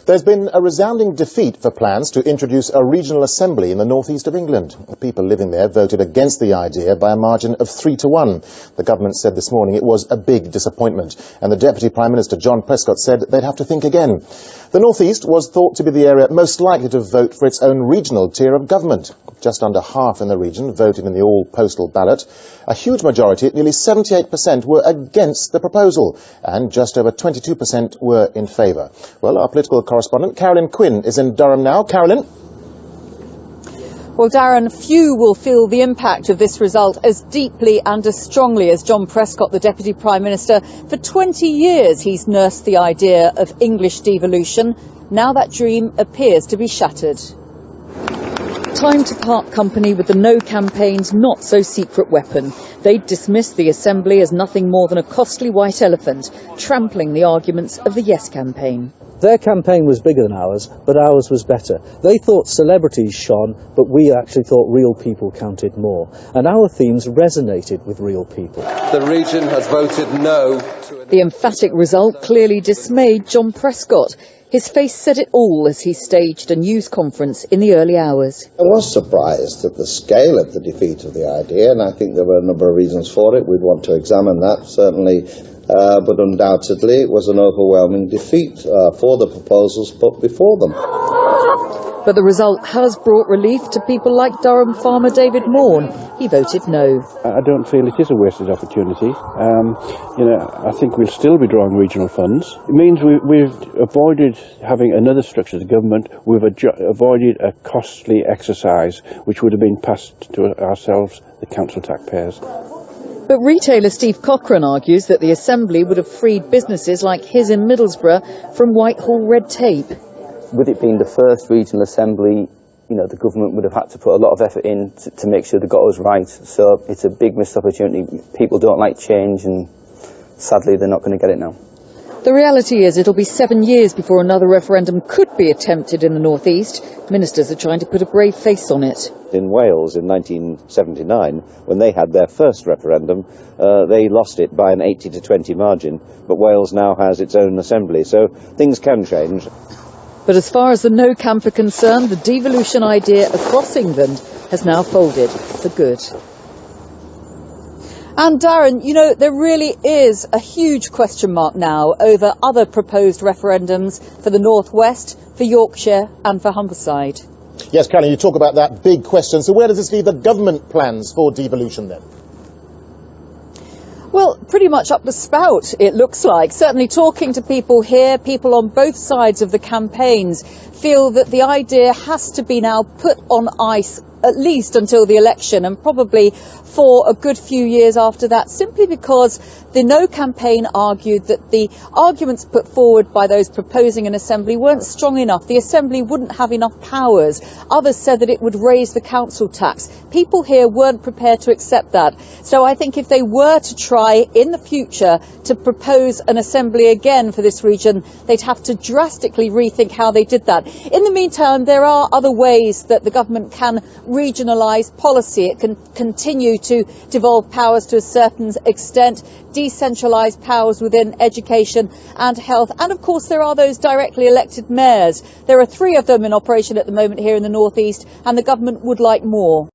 There's been a resounding defeat for plans to introduce a regional assembly in the northeast of England. The people living there voted against the idea by a margin of 3-1. The government said this morning it was a big disappointment, and the Deputy Prime Minister John Prescott said they'd have to think again. The northeast was thought to be the area most likely to vote for its own regional tier of government. Just under half in the region voted in the all-postal ballot. A huge majority, nearly 78%, were against the proposal, and just over 22% were in favour. Well, our political correspondent Carolyn Quinn is in Durham now. Carolyn? Well, Darren, few will feel the impact of this result as deeply and as strongly as John Prescott, the Deputy Prime Minister. For 20 years he's nursed the idea of English devolution. Now that dream appears to be shattered. Time to part company with the No campaign's not-so-secret weapon. They'd dismissed the Assembly as nothing more than a costly white elephant, trampling the arguments of the Yes campaign. Their campaign was bigger than ours, but ours was better. They thought celebrities shone, but we actually thought real people counted more. And our themes resonated with real people. The region has voted no. The emphatic result clearly dismayed John Prescott. His face said it all as he staged a news conference in the early hours. I was surprised at the scale of the defeat of the idea, and I think there were a number of reasons for it. We'd want to examine that, certainly. But undoubtedly it was an overwhelming defeat for the proposals put before them. But the result has brought relief to people like Durham farmer David Morn. He voted no. I don't feel it is a wasted opportunity. I think we'll still be drawing regional funds. It means we've avoided having another structure of the government. We've avoided a costly exercise which would have been passed to ourselves, the council taxpayers. But retailer Steve Cochrane argues that the Assembly would have freed businesses like his in Middlesbrough from Whitehall red tape. With it being the first regional assembly, the government would have had to put a lot of effort in to make sure they got us right. So it's a big missed opportunity. People don't like change, and sadly they're not going to get it now. The reality is it'll be 7 years before another referendum could be attempted in the North East. Ministers are trying to put a brave face on it. In Wales in 1979, when they had their first referendum, they lost it by an 80-20 margin. But Wales now has its own assembly, so things can change. But as far as the No camp are concerned, the devolution idea across England has now folded for good. And Darren, there really is a huge question mark now over other proposed referendums for the North West, for Yorkshire and for Humberside. Yes, Carolyn, you talk about that big question. So where does this leave the government plans for devolution then? Well, pretty much up the spout, it looks like. Certainly talking to people here, people on both sides of the campaigns feel that the idea has to be now put on ice at least until the election, and probably for a good few years after that, simply because the No campaign argued that the arguments put forward by those proposing an assembly weren't strong enough. The assembly wouldn't have enough powers. Others said that it would raise the council tax. People here weren't prepared to accept that. So I think if they were to try in the future to propose an assembly again for this region, they'd have to drastically rethink how they did that. In the meantime, there are other ways that the government can regionalise policy. It can continue to devolve powers to a certain extent, decentralise powers within education and health. And of course there are those directly elected mayors. There are 3 of them in operation at the moment here in the North East, and the government would like more.